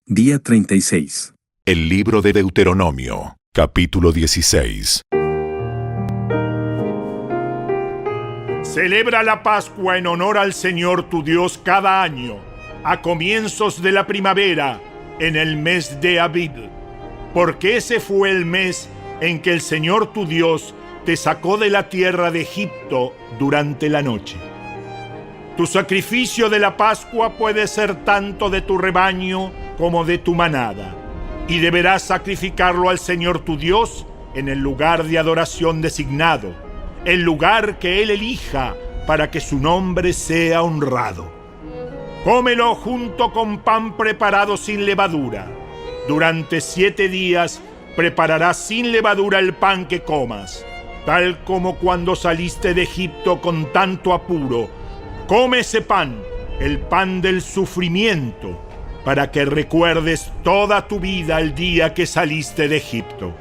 Día 36. El libro de Deuteronomio, capítulo 16. Celebra la Pascua en honor al Señor tu Dios cada año, a comienzos de la primavera, en el mes de Abib, porque ese fue el mes en que el Señor tu Dios te sacó de la tierra de Egipto durante la noche. Tu sacrificio de la Pascua puede ser tanto de tu rebaño como de tu manada, y deberás sacrificarlo al Señor tu Dios en el lugar de adoración designado, el lugar que Él elija para que su nombre sea honrado. Cómelo junto con pan preparado sin levadura. Durante 7 días prepararás sin levadura el pan que comas, tal como cuando saliste de Egipto con tanto apuro. Come ese pan, el pan del sufrimiento, para que recuerdes toda tu vida el día que saliste de Egipto.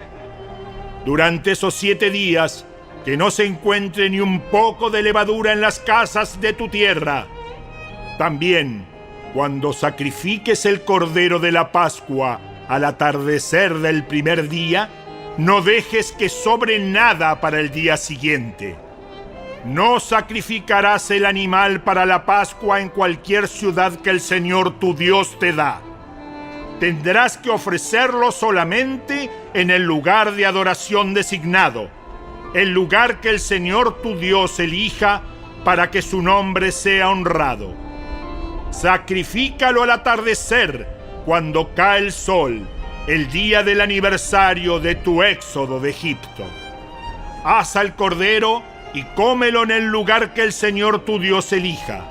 Durante esos 7 días, que no se encuentre ni un poco de levadura en las casas de tu tierra. También, cuando sacrifiques el cordero de la Pascua al atardecer del primer día, no dejes que sobre nada para el día siguiente. No sacrificarás el animal para la Pascua en cualquier ciudad que el Señor tu Dios te da. Tendrás que ofrecerlo solamente en el lugar de adoración designado, el lugar que el Señor tu Dios elija para que su nombre sea honrado. Sacrifícalo al atardecer, cuando cae el sol, el día del aniversario de tu éxodo de Egipto. Asa el cordero y cómelo en el lugar que el Señor tu Dios elija.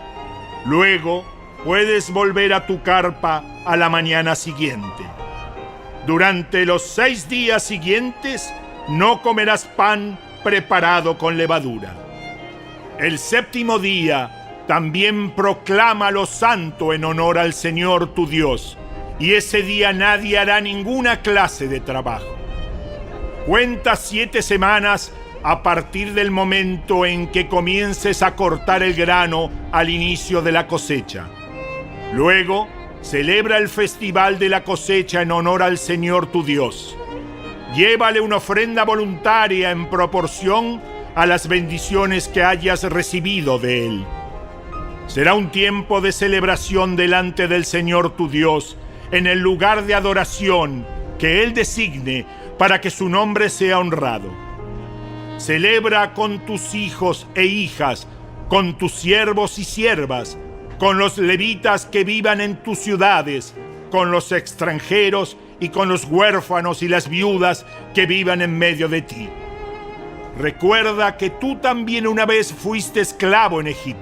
Luego puedes volver a tu carpa a la mañana siguiente. Durante los 6 días siguientes no comerás pan preparado con levadura. El 7º día también proclámalo santo en honor al Señor tu Dios, y ese día nadie hará ninguna clase de trabajo. Cuenta 7 semanas a partir del momento en que comiences a cortar el grano al inicio de la cosecha. Luego, celebra el festival de la cosecha en honor al Señor tu Dios. Llévale una ofrenda voluntaria en proporción a las bendiciones que hayas recibido de Él. Será un tiempo de celebración delante del Señor tu Dios en el lugar de adoración que Él designe para que su nombre sea honrado. Celebra con tus hijos e hijas, con tus siervos y siervas, con los levitas que vivan en tus ciudades, con los extranjeros y con los huérfanos y las viudas que vivan en medio de ti. Recuerda que tú también una vez fuiste esclavo en Egipto,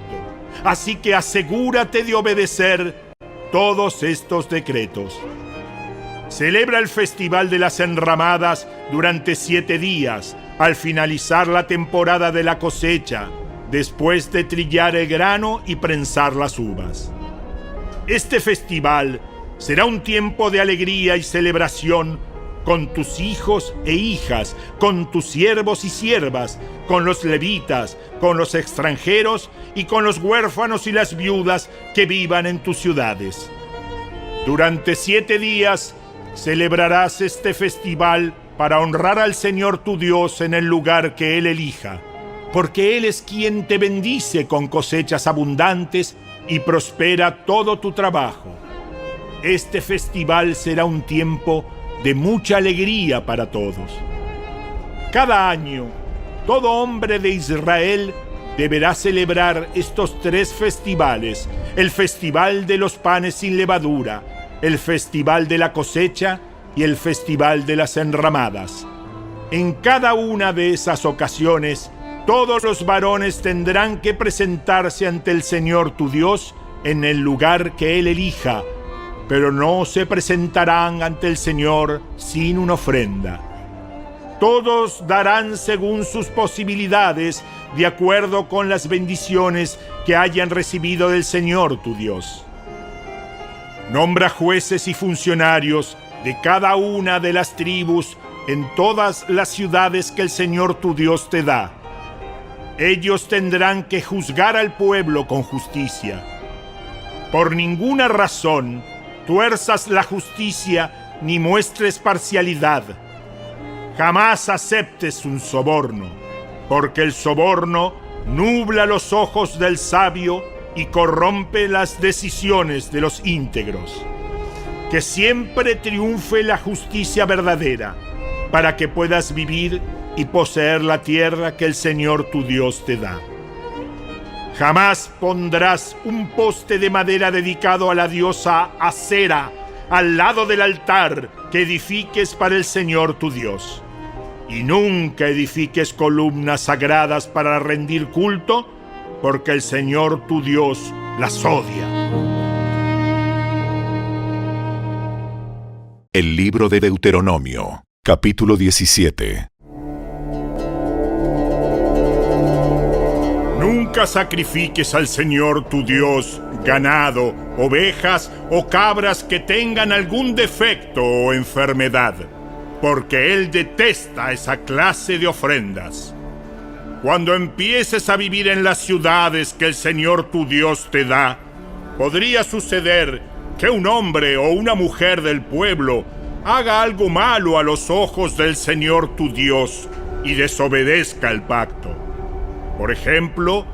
así que asegúrate de obedecer todos estos decretos. Celebra el festival de las enramadas durante 7 días, al finalizar la temporada de la cosecha, después de trillar el grano y prensar las uvas. Este festival será un tiempo de alegría y celebración con tus hijos e hijas, con tus siervos y siervas, con los levitas, con los extranjeros y con los huérfanos y las viudas que vivan en tus ciudades. Durante 7 días celebrarás este festival para honrar al Señor tu Dios en el lugar que Él elija, porque Él es quien te bendice con cosechas abundantes y prospera todo tu trabajo. Este festival será un tiempo de mucha alegría para todos. Cada año, todo hombre de Israel deberá celebrar estos 3 festivales: el festival de los panes sin levadura, el festival de la cosecha y el festival de las enramadas. En cada una de esas ocasiones, todos los varones tendrán que presentarse ante el Señor tu Dios en el lugar que Él elija, pero no se presentarán ante el Señor sin una ofrenda. Todos darán según sus posibilidades, de acuerdo con las bendiciones que hayan recibido del Señor tu Dios. Nombra jueces y funcionarios de cada una de las tribus en todas las ciudades que el Señor tu Dios te da. Ellos tendrán que juzgar al pueblo con justicia. Por ninguna razón tuerzas la justicia ni muestres parcialidad. Jamás aceptes un soborno, porque el soborno nubla los ojos del sabio y corrompe las decisiones de los íntegros. Que siempre triunfe la justicia verdadera, para que puedas vivir y poseer la tierra que el Señor tu Dios te da. Jamás pondrás un poste de madera dedicado a la diosa Acera al lado del altar que edifiques para el Señor tu Dios. Y nunca edifiques columnas sagradas para rendir culto, porque el Señor tu Dios las odia. El libro de Deuteronomio, capítulo 17. Nunca sacrifiques al Señor tu Dios ganado, ovejas o cabras que tengan algún defecto o enfermedad, porque Él detesta esa clase de ofrendas. Cuando empieces a vivir en las ciudades que el Señor tu Dios te da, podría suceder que un hombre o una mujer del pueblo haga algo malo a los ojos del Señor tu Dios y desobedezca el pacto. Por ejemplo,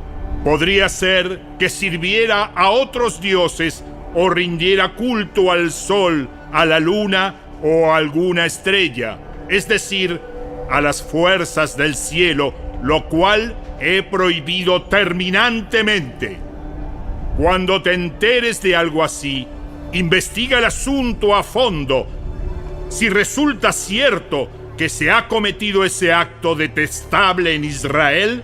podría ser que sirviera a otros dioses o rindiera culto al sol, a la luna o a alguna estrella, es decir, a las fuerzas del cielo, lo cual he prohibido terminantemente. Cuando te enteres de algo así, investiga el asunto a fondo. Si resulta cierto que se ha cometido ese acto detestable en Israel,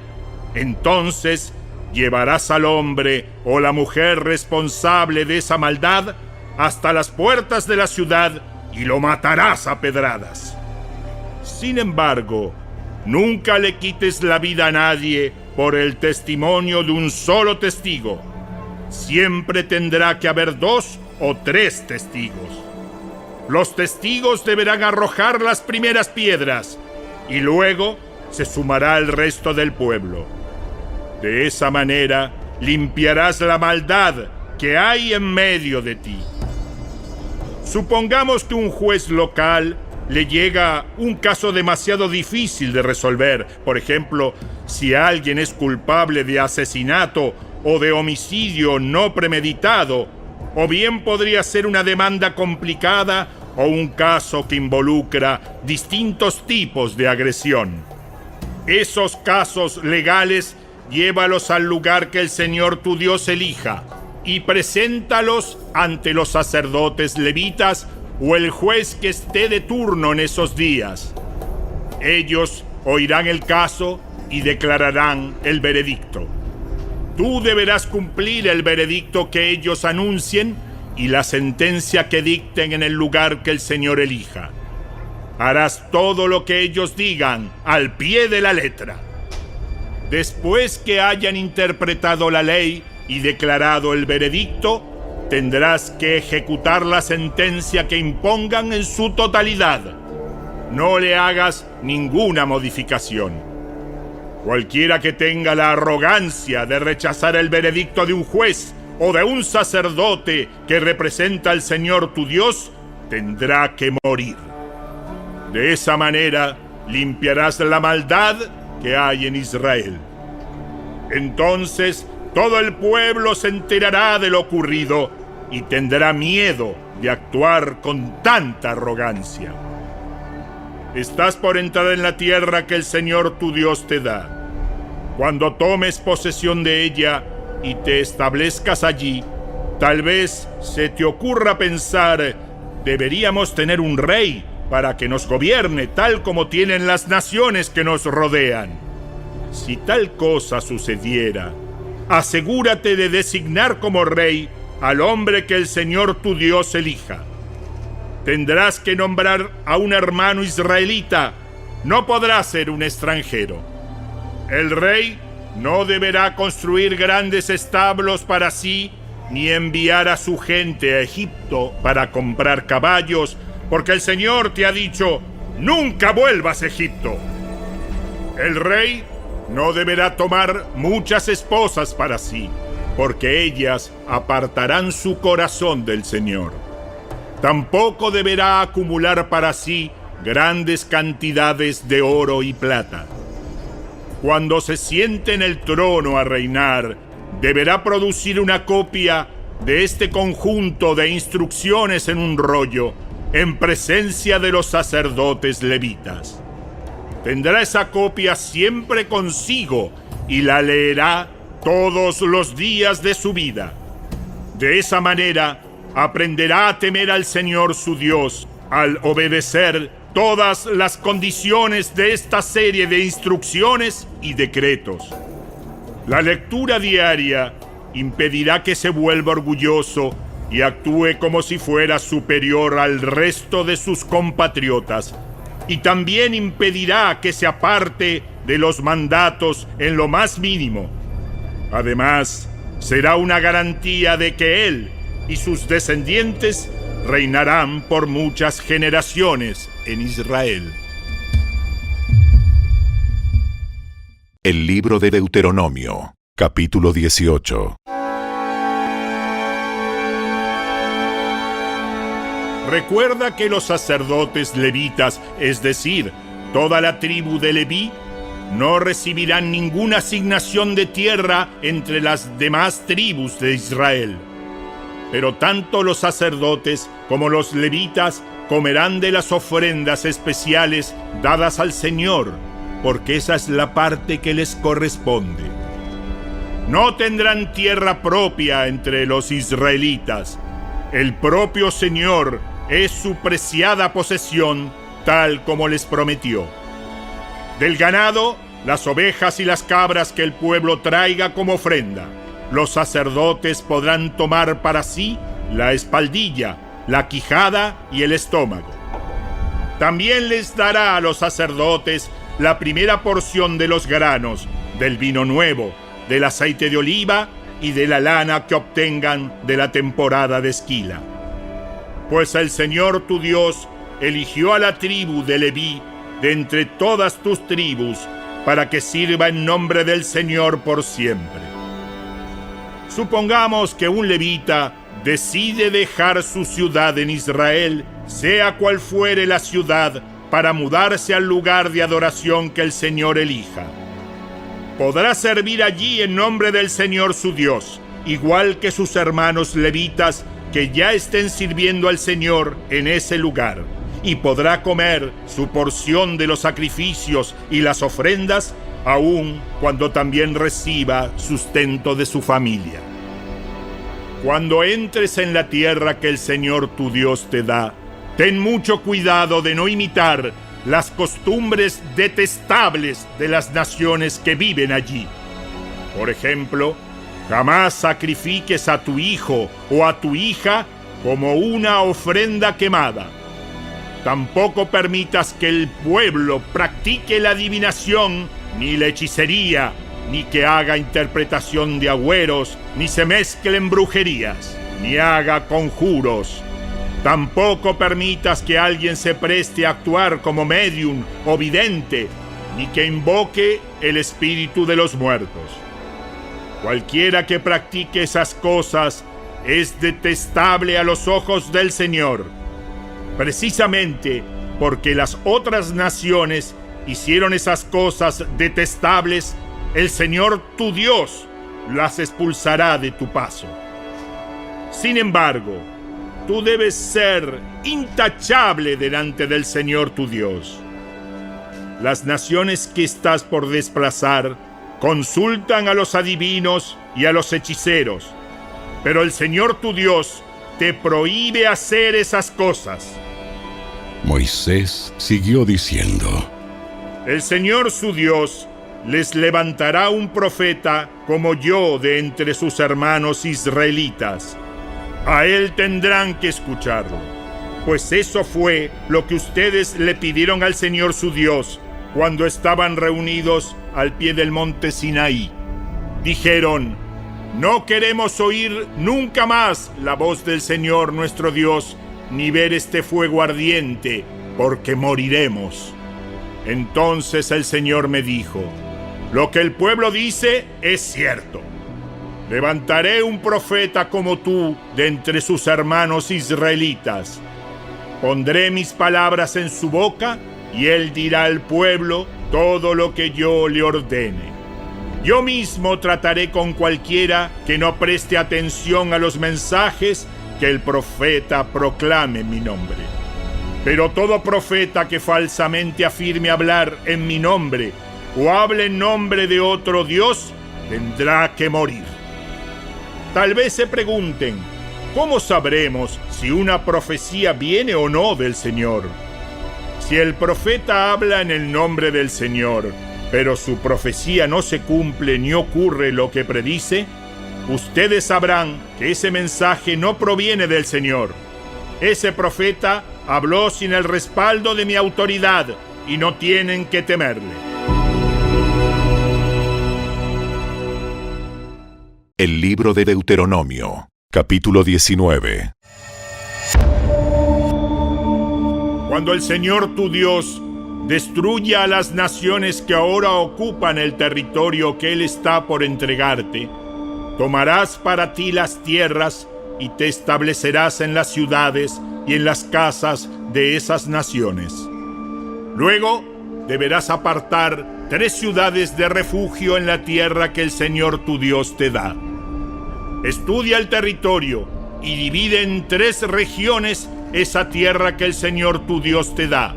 entonces llevarás al hombre o la mujer responsable de esa maldad hasta las puertas de la ciudad y lo matarás a pedradas. Sin embargo, nunca le quites la vida a nadie por el testimonio de un solo testigo. Siempre tendrá que haber 2 o 3 testigos. Los testigos deberán arrojar las primeras piedras y luego se sumará el resto del pueblo. De esa manera limpiarás la maldad que hay en medio de ti. Supongamos que un juez local le llega un caso demasiado difícil de resolver. Por ejemplo, si alguien es culpable de asesinato o de homicidio no premeditado, o bien podría ser una demanda complicada o un caso que involucra distintos tipos de agresión. Esos casos legales llévalos al lugar que el Señor tu Dios elija y preséntalos ante los sacerdotes levitas o el juez que esté de turno en esos días. Ellos oirán el caso y declararán el veredicto. Tú deberás cumplir el veredicto que ellos anuncien y la sentencia que dicten en el lugar que el Señor elija. Harás todo lo que ellos digan al pie de la letra. Después que hayan interpretado la ley y declarado el veredicto, tendrás que ejecutar la sentencia que impongan en su totalidad. No le hagas ninguna modificación. Cualquiera que tenga la arrogancia de rechazar el veredicto de un juez o de un sacerdote que representa al Señor tu Dios, tendrá que morir. De esa manera limpiarás la maldad que hay en Israel. Entonces todo el pueblo se enterará de lo ocurrido y tendrá miedo de actuar con tanta arrogancia. Estás por entrar en la tierra que el Señor tu Dios te da. Cuando tomes posesión de ella y te establezcas allí, tal vez se te ocurra pensar, deberíamos tener un rey para que nos gobierne tal como tienen las naciones que nos rodean. Si tal cosa sucediera, asegúrate de designar como rey al hombre que el Señor tu Dios elija. Tendrás que nombrar a un hermano israelita, no podrá ser un extranjero. El rey no deberá construir grandes establos para sí, ni enviar a su gente a Egipto para comprar caballos, porque el Señor te ha dicho, nunca vuelvas a Egipto. El rey no deberá tomar muchas esposas para sí, porque ellas apartarán su corazón del Señor. Tampoco deberá acumular para sí grandes cantidades de oro y plata. Cuando se siente en el trono a reinar, deberá producir una copia de este conjunto de instrucciones en un rollo, en presencia de los sacerdotes levitas. Tendrá esa copia siempre consigo y la leerá todos los días de su vida. De esa manera, aprenderá a temer al Señor su Dios al obedecer todas las condiciones de esta serie de instrucciones y decretos. La lectura diaria impedirá que se vuelva orgulloso y actúe como si fuera superior al resto de sus compatriotas, y también impedirá que se aparte de los mandatos en lo más mínimo. Además, será una garantía de que él y sus descendientes reinarán por muchas generaciones en Israel. El libro de Deuteronomio, capítulo 18. Recuerda que los sacerdotes levitas, es decir, toda la tribu de Leví, no recibirán ninguna asignación de tierra entre las demás tribus de Israel. Pero tanto los sacerdotes como los levitas comerán de las ofrendas especiales dadas al Señor, porque esa es la parte que les corresponde. No tendrán tierra propia entre los israelitas. El propio Señor es su preciada posesión, tal como les prometió. Del ganado, las ovejas y las cabras que el pueblo traiga como ofrenda, los sacerdotes podrán tomar para sí la espaldilla, la quijada y el estómago. También les dará a los sacerdotes la primera porción de los granos, del vino nuevo, del aceite de oliva y de la lana que obtengan de la temporada de esquila. Pues el Señor tu Dios eligió a la tribu de Leví de entre todas tus tribus para que sirva en nombre del Señor por siempre. Supongamos que un levita decide dejar su ciudad en Israel, sea cual fuere la ciudad, para mudarse al lugar de adoración que el Señor elija. Podrá servir allí en nombre del Señor su Dios, igual que sus hermanos levitas que ya estén sirviendo al Señor en ese lugar, y podrá comer su porción de los sacrificios y las ofrendas, aun cuando también reciba sustento de su familia. Cuando entres en la tierra que el Señor tu Dios te da, ten mucho cuidado de no imitar las costumbres detestables de las naciones que viven allí. Por ejemplo, jamás sacrifiques a tu hijo o a tu hija como una ofrenda quemada. Tampoco permitas que el pueblo practique la adivinación, ni la hechicería, ni que haga interpretación de agüeros, ni se mezcle en brujerías, ni haga conjuros. Tampoco permitas que alguien se preste a actuar como médium o vidente, ni que invoque el espíritu de los muertos. Cualquiera que practique esas cosas es detestable a los ojos del Señor, precisamente porque las otras naciones hicieron esas cosas detestables. El Señor tu Dios las expulsará de tu paso. Sin embargo, tú debes ser intachable delante del Señor tu Dios. Las naciones que estás por desplazar consultan a los adivinos y a los hechiceros, pero el Señor tu Dios te prohíbe hacer esas cosas. Moisés siguió diciendo: El Señor su Dios les levantará un profeta como yo de entre sus hermanos israelitas. A él tendrán que escucharlo, pues eso fue lo que ustedes le pidieron al Señor su Dios cuando estaban reunidos al pie del monte Sinaí. Dijeron: no queremos oír nunca más la voz del Señor nuestro Dios, ni ver este fuego ardiente, porque moriremos. Entonces el Señor me dijo: lo que el pueblo dice es cierto. Levantaré un profeta como tú de entre sus hermanos israelitas. Pondré mis palabras en su boca y él dirá al pueblo todo lo que yo le ordene. Yo mismo trataré con cualquiera que no preste atención a los mensajes que el profeta proclame en mi nombre. Pero todo profeta que falsamente afirme hablar en mi nombre o hable en nombre de otro Dios, tendrá que morir. Tal vez se pregunten, ¿cómo sabremos si una profecía viene o no del Señor? Si el profeta habla en el nombre del Señor, pero su profecía no se cumple ni ocurre lo que predice, ustedes sabrán que ese mensaje no proviene del Señor. Ese profeta habló sin el respaldo de mi autoridad y no tienen que temerle. El libro de Deuteronomio, capítulo 19. Cuando el Señor tu Dios destruya a las naciones que ahora ocupan el territorio que Él está por entregarte, tomarás para ti las tierras y te establecerás en las ciudades y en las casas de esas naciones. Luego deberás apartar 3 ciudades de refugio en la tierra que el Señor tu Dios te da. Estudia el territorio y divide en 3 regiones esa tierra que el Señor tu Dios te da,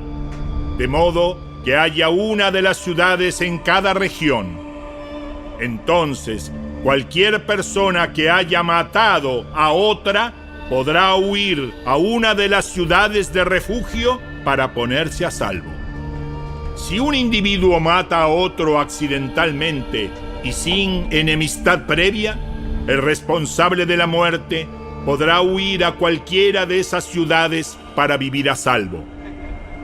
de modo que haya una de las ciudades en cada región. Entonces, cualquier persona que haya matado a otra podrá huir a una de las ciudades de refugio para ponerse a salvo. Si un individuo mata a otro accidentalmente y sin enemistad previa, el responsable de la muerte podrá huir a cualquiera de esas ciudades para vivir a salvo.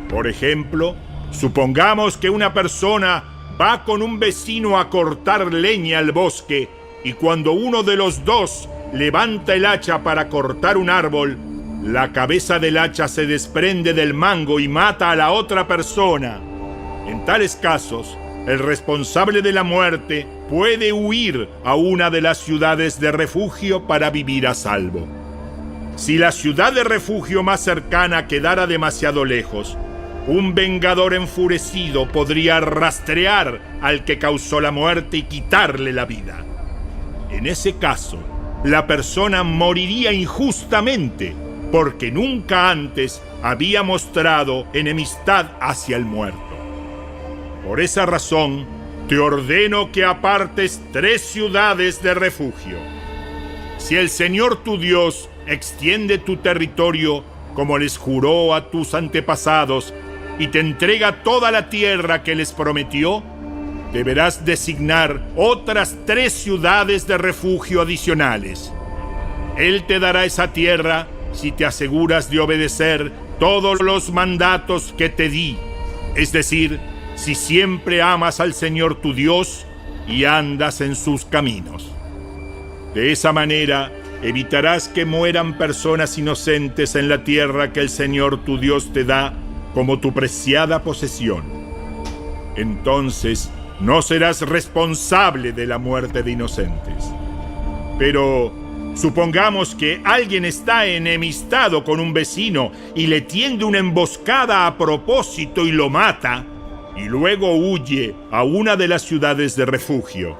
Por ejemplo, supongamos que una persona va con un vecino a cortar leña al bosque y cuando uno de los dos levanta el hacha para cortar un árbol, la cabeza del hacha se desprende del mango y mata a la otra persona. En tales casos, el responsable de la muerte puede huir a una de las ciudades de refugio para vivir a salvo. Si la ciudad de refugio más cercana quedara demasiado lejos, un vengador enfurecido podría rastrear al que causó la muerte y quitarle la vida. En ese caso, la persona moriría injustamente porque nunca antes había mostrado enemistad hacia el muerto. Por esa razón, te ordeno que apartes 3 ciudades de refugio. Si el Señor tu Dios extiende tu territorio como les juró a tus antepasados y te entrega toda la tierra que les prometió, deberás designar otras 3 ciudades de refugio adicionales. Él te dará esa tierra si te aseguras de obedecer todos los mandatos que te di, es decir, si siempre amas al Señor tu Dios y andas en sus caminos. De esa manera, evitarás que mueran personas inocentes en la tierra que el Señor tu Dios te da como tu preciada posesión. Entonces, no serás responsable de la muerte de inocentes. Pero supongamos que alguien está enemistado con un vecino y le tiende una emboscada a propósito y lo mata, y luego huye a una de las ciudades de refugio.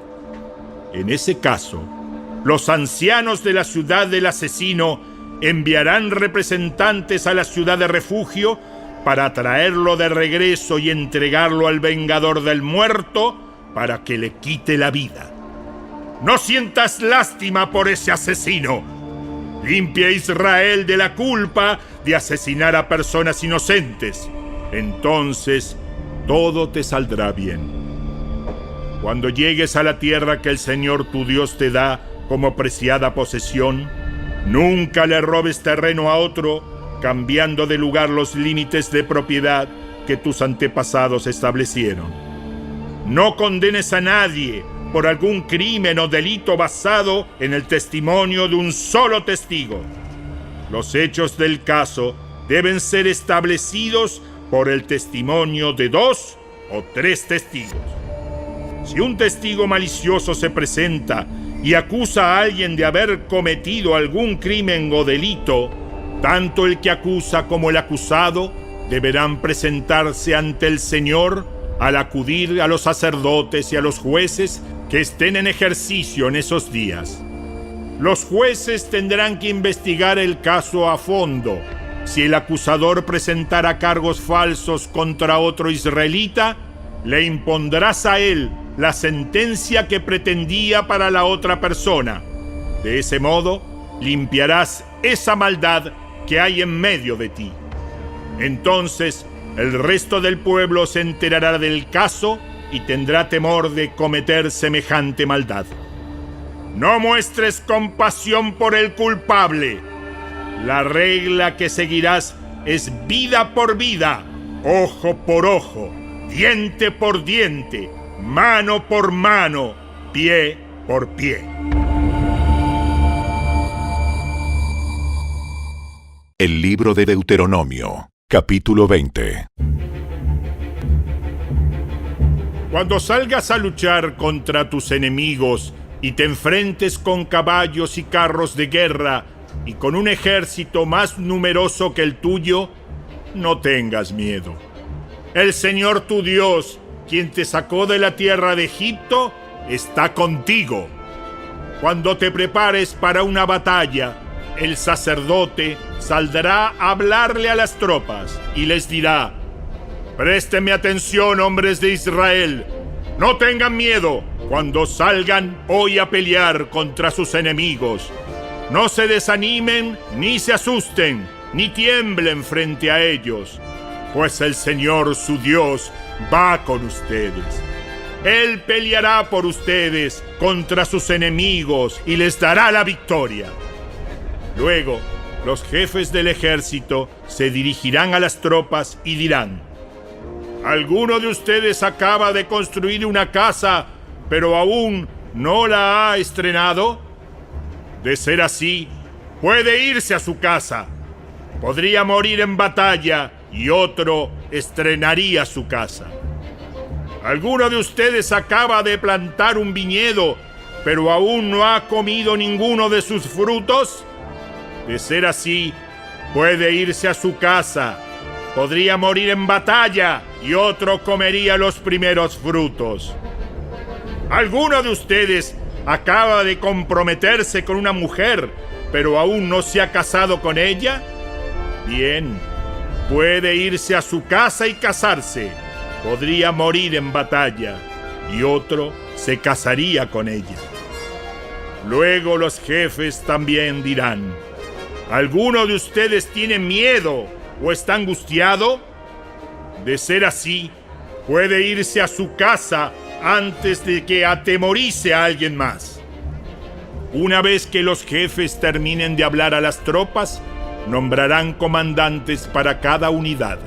En ese caso, los ancianos de la ciudad del asesino enviarán representantes a la ciudad de refugio para traerlo de regreso y entregarlo al vengador del muerto para que le quite la vida. No sientas lástima por ese asesino. Limpia a Israel de la culpa de asesinar a personas inocentes. Entonces, todo te saldrá bien. Cuando llegues a la tierra que el Señor tu Dios te da como preciada posesión, nunca le robes terreno a otro, cambiando de lugar los límites de propiedad que tus antepasados establecieron. No condenes a nadie por algún crimen o delito basado en el testimonio de un solo testigo. Los hechos del caso deben ser establecidos por el testimonio de 2 o 3 testigos. Si un testigo malicioso se presenta y acusa a alguien de haber cometido algún crimen o delito, tanto el que acusa como el acusado deberán presentarse ante el Señor al acudir a los sacerdotes y a los jueces que estén en ejercicio en esos días. Los jueces tendrán que investigar el caso a fondo. Si el acusador presentara cargos falsos contra otro israelita, le impondrás a él la sentencia que pretendía para la otra persona. De ese modo, limpiarás esa maldad que hay en medio de ti. Entonces, el resto del pueblo se enterará del caso y tendrá temor de cometer semejante maldad. No muestres compasión por el culpable. La regla que seguirás es vida por vida, ojo por ojo, diente por diente, mano por mano, pie por pie. El libro de Deuteronomio, capítulo 20. Cuando salgas a luchar contra tus enemigos y te enfrentes con caballos y carros de guerra y con un ejército más numeroso que el tuyo, no tengas miedo. El Señor tu Dios, quien te sacó de la tierra de Egipto, está contigo. Cuando te prepares para una batalla, el sacerdote saldrá a hablarle a las tropas y les dirá: préstenme atención, hombres de Israel. No tengan miedo cuando salgan hoy a pelear contra sus enemigos. No se desanimen, ni se asusten, ni tiemblen frente a ellos, pues el Señor su Dios va con ustedes. Él peleará por ustedes contra sus enemigos y les dará la victoria. Luego, los jefes del ejército se dirigirán a las tropas y dirán: ¿alguno de ustedes acaba de construir una casa, pero aún no la ha estrenado? De ser así, puede irse a su casa. Podría morir en batalla y otro estrenaría su casa. ¿Alguno de ustedes acaba de plantar un viñedo, pero aún no ha comido ninguno de sus frutos? De ser así, puede irse a su casa. Podría morir en batalla y otro comería los primeros frutos. ¿Alguno de ustedes acaba de comprometerse con una mujer, pero aún no se ha casado con ella? Bien, puede irse a su casa y casarse. Podría morir en batalla y otro se casaría con ella. Luego los jefes también dirán: ¿alguno de ustedes tiene miedo o está angustiado? De ser así, puede irse a su casa antes de que atemorice a alguien más. Una vez que los jefes terminen de hablar a las tropas, nombrarán comandantes para cada unidad.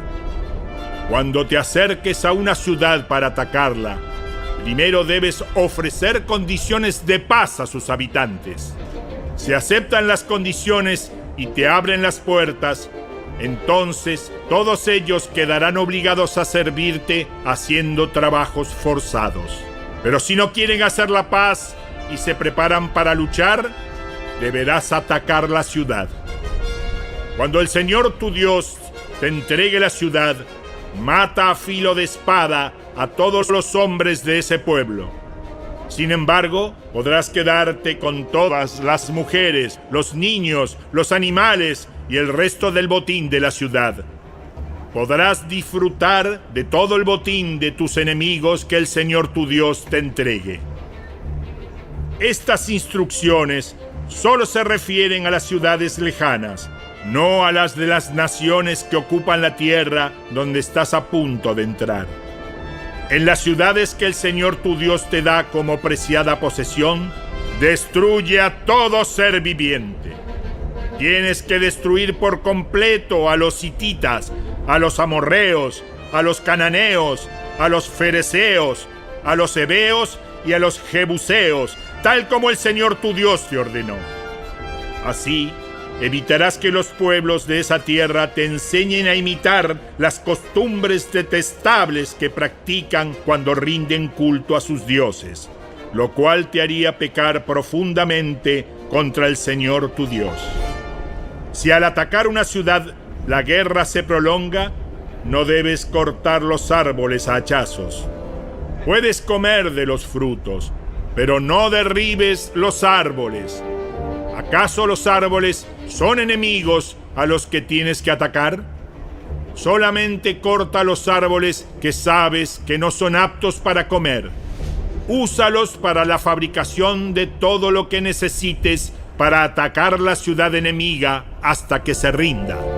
Cuando te acerques a una ciudad para atacarla, primero debes ofrecer condiciones de paz a sus habitantes. Si aceptan las condiciones y te abren las puertas, entonces todos ellos quedarán obligados a servirte haciendo trabajos forzados. Pero si no quieren hacer la paz y se preparan para luchar, deberás atacar la ciudad. Cuando el Señor tu Dios te entregue la ciudad, mata a filo de espada a todos los hombres de ese pueblo. Sin embargo, podrás quedarte con todas las mujeres, los niños, los animales y el resto del botín de la ciudad. Podrás disfrutar de todo el botín de tus enemigos que el Señor tu Dios te entregue. Estas instrucciones solo se refieren a las ciudades lejanas, no a las de las naciones que ocupan la tierra donde estás a punto de entrar. En las ciudades que el Señor tu Dios te da como preciada posesión, destruye a todo ser viviente. Tienes que destruir por completo a los hititas, a los amorreos, a los cananeos, a los fereceos, a los heveos y a los jebuseos, tal como el Señor tu Dios te ordenó. Así, evitarás que los pueblos de esa tierra te enseñen a imitar las costumbres detestables que practican cuando rinden culto a sus dioses. lo cual te haría pecar profundamente contra el Señor tu Dios. Si al atacar una ciudad la guerra se prolonga, no debes cortar los árboles a hachazos. Puedes comer de los frutos, pero no derribes los árboles. ¿Acaso los árboles son enemigos a los que tienes que atacar? Solamente corta los árboles que sabes que no son aptos para comer. Úsalos para la fabricación de todo lo que necesites para atacar la ciudad enemiga hasta que se rinda.